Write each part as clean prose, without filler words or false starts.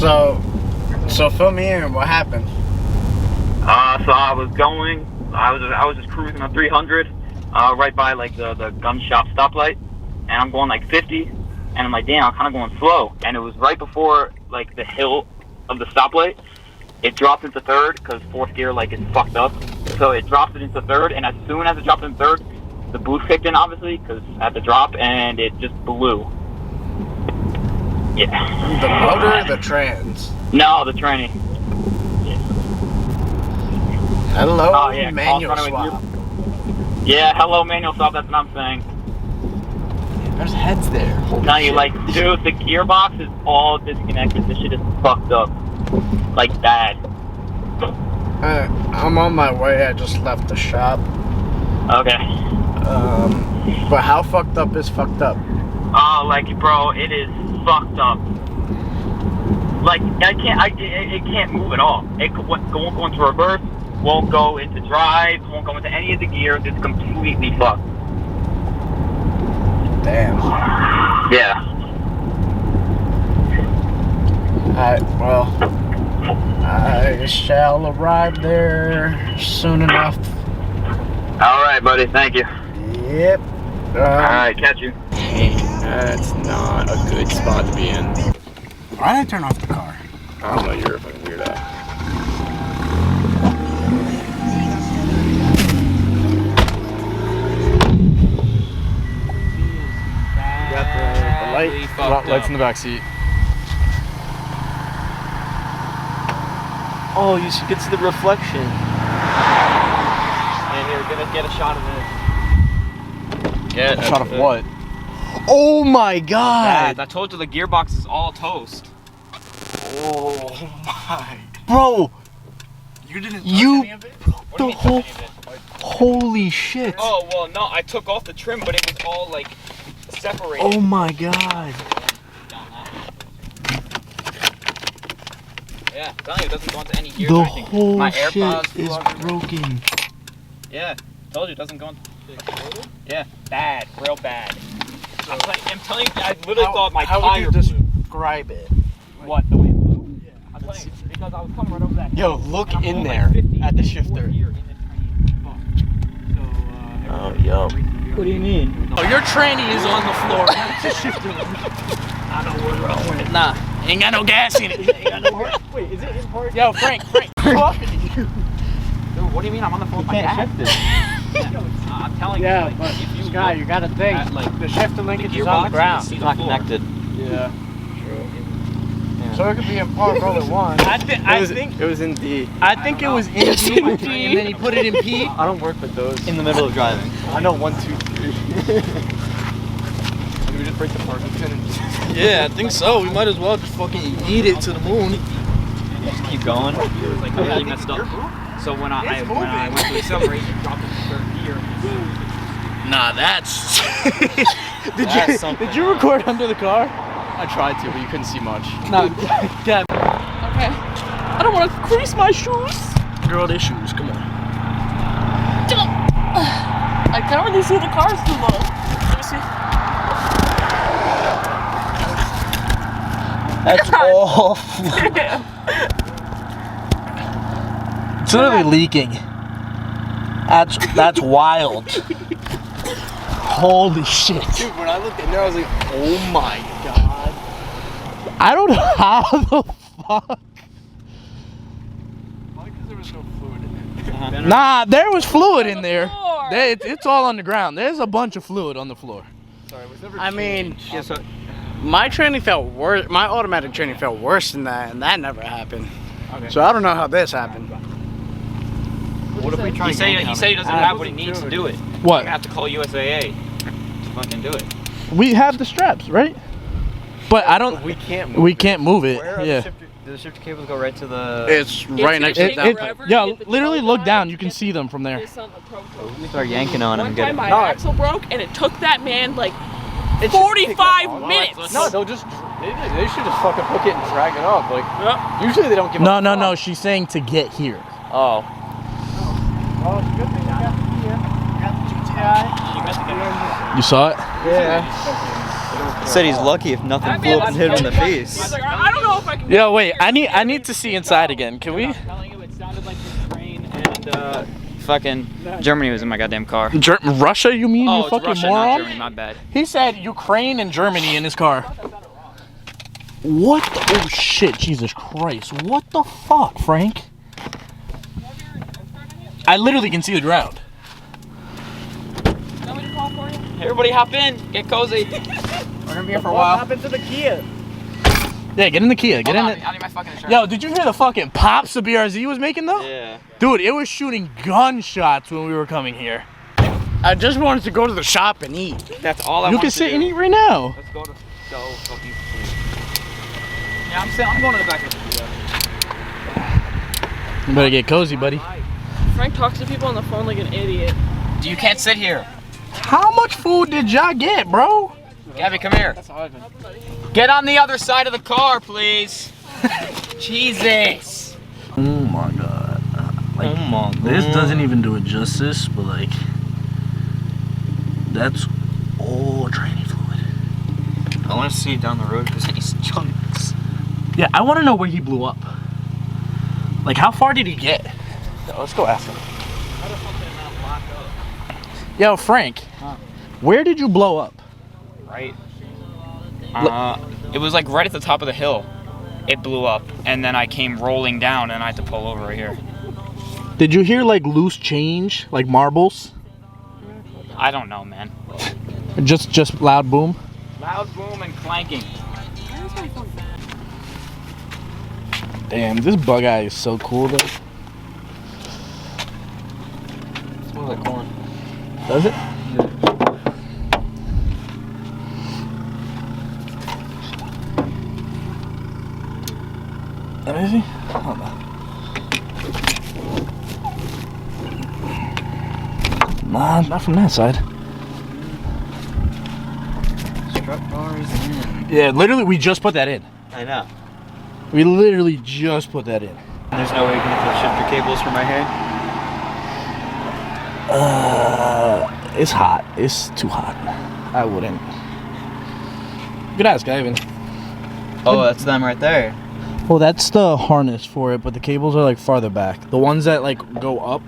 So fill me in. What happened? So I was just cruising on 300, right by like the gun shop stoplight, and I'm going like 50, and I'm like, damn, I'm kind of going slow, and it was right before like the hill of the stoplight. It dropped into third because fourth gear like is fucked up, so it dropped it into third, and as soon as it dropped into third, the boost kicked in obviously because at the drop, and it just blew. Yeah. The motor or the trans? No, the tranny. Hello, Oh, yeah, manual swap. Yeah, hello, manual swap. That's what I'm saying. There's heads there. Holy Now you shit. like, dude, the gearbox is all disconnected. This shit is fucked up, like bad. I'm on my way. I just left the shop. Okay. But how fucked up is fucked up? Oh, like, bro, it is fucked up. Like, it can't move at all. It won't go into reverse. Won't go into drive, won't go into any of the gears. It's completely fucked. Damn. Yeah. I shall arrive there soon enough. All right, buddy. Thank you. Yep. All right, catch you. Hey, that's not a good spot to be in. Why did I turn off the car? I don't know, you're a fucking weirdo. Lights in the back seat. Oh, you should get to the reflection. And you're gonna get a shot of it. Get a shot of what? Oh my god! I told you the gearbox is all toast. Oh my. Bro! You didn't touch any of it? What do you mean, whole. touch any of it? Holy shit! Oh, well, no, I took off the trim, but it was all like separated. Oh my god! Yeah, I'm telling you, it doesn't go into any gears The or anything. whole My shit AirPods is flew out. broken. Yeah, told you, it doesn't go into. Yeah, bad, real bad. I'm telling you, I literally thought my how tire would you blew. describe it? What, the way it blew? Yeah. I'm telling you, because I was coming right over that. Yo, hill, look and I'm in going there like 50, at the and shifter. fourth gear in this tiny box. So, Oh, yo. what do you mean? Oh, your tranny is on the floor. I know what's wrong with it. Nah, ain't got no gas in it. Wait, is it in park? Yo, Frank. Dude, what do you mean? I'm on the phone with my dad. I'm telling you. Like, but if you Scott, look you gotta think. at, like, The shifter linkage is gearbox, on the ground. it's not connected. Yeah. So it could be in park all at once. I think It was in D. I think it was in D, and then he put it in P. I don't work with those. In the middle of driving. I know 1, 2, 3. Did we just break the parking pin? Yeah, I think so. We might as well just fucking eat it to the moon. Just keep going. It was like really messed up. So when I went to accelerate, it dropped into third gear. Nah, that's. Did you record under the car? I tried to, but you couldn't see much. No, Dad. Okay. I don't want to crease my shoes. Girl, they shoes. Come on. I can't really see the cars too long. Let me see. That's awful. It's literally leaking. That's wild. Holy shit. Dude, when I looked in there, I was like, oh my god. I don't know how the fuck. Probably because there was no fluid in it. Nah, there was fluid in there. It's all on the ground. There's a bunch of fluid on the floor. Sorry, it was never I mean, changed. my training felt worse. My automatic training felt worse than that, and that never happened. Okay. So I don't know how this happened. What if we try He said he doesn't have what he needs to do it. What? You have to call USAA to fucking do it. We have the straps, right? But I don't. We can't move We it. can't move it. Where are Yeah. the shifter cables go right to the... It's right next to It, the it, downpipe. yeah, literally look down. You can see them from there. We start yanking on One time my No. axle broke and it took that man like 45 minutes. No, they'll just... They should just fucking hook it and drag it up. Like, usually they don't give No, a no, fuck. no. She's saying to get here. Oh. Well, it's a good thing you got the Kia. You got the GTI. You saw it? Yeah. Said he's lucky if nothing flew up and hit him in the face. I don't know if I can. Yo, wait. I need to see inside again. Can we? I'm telling you, it sounded like the train and fucking Germany was in my goddamn car. Russia? You mean? Oh, You it's fucking Russia, moron? not Germany. My bad. He said Ukraine and Germany in his car. What? Oh shit! Jesus Christ! What the fuck, Frank? I literally can see the ground. Everybody hop in. Get cozy. We're gonna be here for a while. Hop into the Kia. Yeah, get in the Kia. Get in it. I need my fucking insurance. Yo, did you hear the fucking pops the BRZ was making though? Yeah. Dude, it was shooting gunshots when we were coming here. I just wanted to go to the shop and eat. That's all I You want can to sit do. and eat right now. Let's go eat. Yeah, I'm going to the back of the studio. You better get cozy, buddy. Frank talks to people on the phone like an idiot. You can't sit here. How much food did y'all get, bro? Gabby, come here. Get on the other side of the car, please. Jesus. Oh my god. Oh my god. This doesn't even do it justice, but like, that's all training fluid. I want to see down the road because he's chunks. Yeah, I want to know where he blew up. Like, how far did he get? Yo, let's go ask him. Yo, Frank, where did you blow up? Right. It was like right at the top of the hill. It blew up, and then I came rolling down, and I had to pull over right here. Did you hear like loose change, like marbles? I don't know, man. Just loud boom? Loud boom and clanking. Damn, this bug eye is so cool though. Smells like corn. Does it? Let me see. Hold on. Nah, not from that side. Strut bars in. Yeah, literally, we just put that in. I know. We literally just put that in. There's no way you can put shifter cables for my hair. It's hot. It's too hot. I wouldn't. You could ask Ivan. Oh, that's them right there. Well, that's the harness for it, but the cables are like farther back. The ones that like go up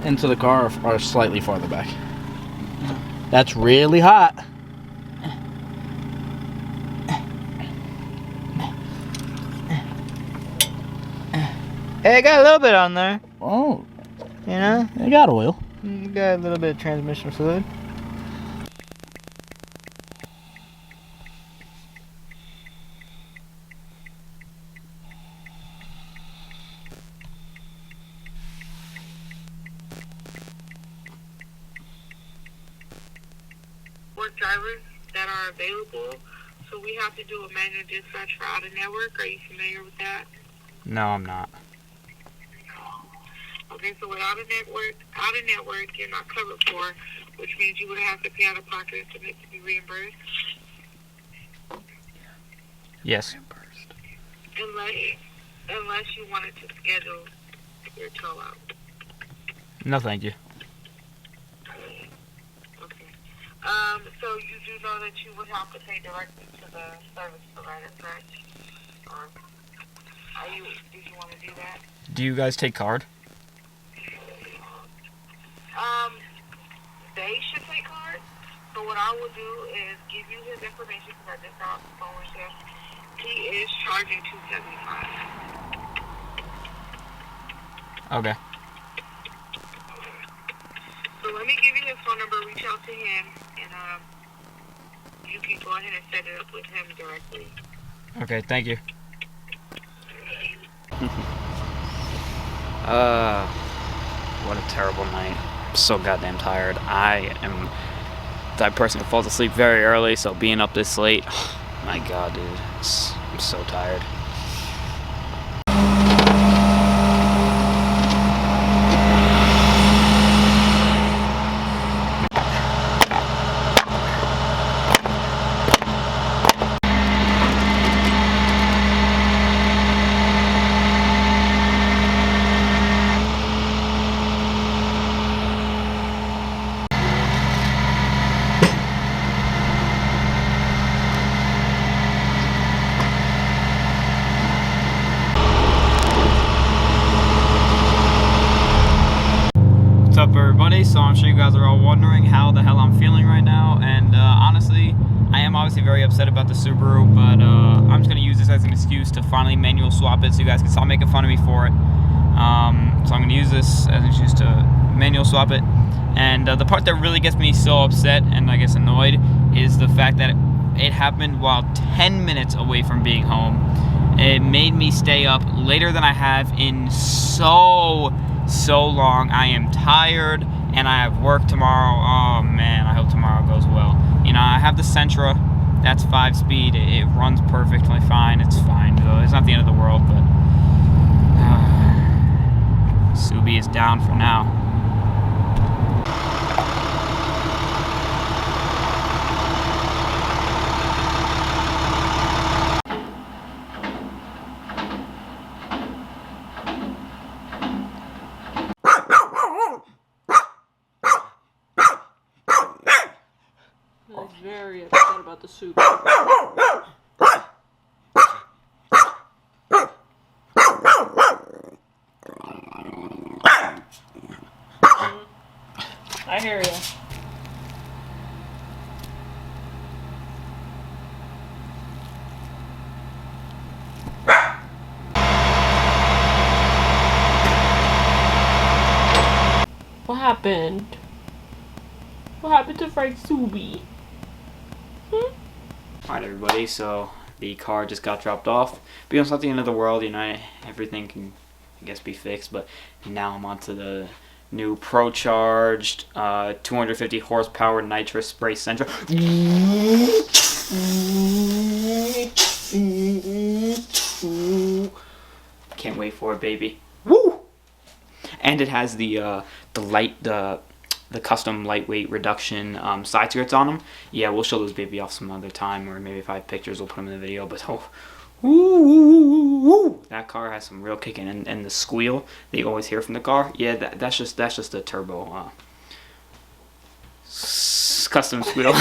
into the car are slightly farther back. That's really hot. Hey, I got a little bit on there. Oh, You know? they got oil. You got a little bit of transmission fluid. Work drivers that are available, so we have to do a manual dispatch for out of network. Are you familiar with that? No, I'm not. Okay, so with out of network, you're not covered for, which means you would have to pay out of pocket to make to be reimbursed, Yes. unless you wanted to schedule your tow out. No, thank you. Okay. So you do know that you would have to pay directly to the service provider, correct? Or did you want to do that? Do you guys take card? They should take cards. So what I will do is give you his information because I just got off the phone with him. He is charging $275. Okay. So let me give you his phone number. Reach out to him, and you can go ahead and set it up with him directly. Okay, thank you. What a terrible night. I'm so goddamn tired. I am the type of person who falls asleep very early, so being up this late, my god, dude, I'm so tired. everybody. So I'm sure you guys are all wondering how the hell I'm feeling right now. And honestly, I am obviously very upset about the Subaru, but I'm just going to use this as an excuse to finally manual swap it so you guys can stop making fun of me for it. So I'm going to use this as an excuse to manual swap it. And the part that really gets me so upset and I guess annoyed is the fact that it happened while 10 minutes away from being home. It made me stay up later than I have in so long. I am tired and I have work tomorrow. Oh man, I hope tomorrow goes well. You know, I have the Sentra, that's 5-speed. It runs perfectly fine. It's fine though. It's not the end of the world, but Subi is down for now. I'm very upset about the soup. I hear you. What happened? What happened to Frank Subi? Alright everybody, so the car just got dropped off. But it's not the end of the world, you know, everything can, I guess, be fixed. But now I'm onto the new Pro-charged 250 horsepower nitrous spray Sentra. Can't wait for it, baby. Woo! And it has the custom lightweight reduction side skirts on them. Yeah, we'll show those baby off some other time, or maybe if I have pictures, we'll put them in the video. But that car has some real kicking, and the squeal that you always hear from the car. Yeah, that's just a turbo custom squeal.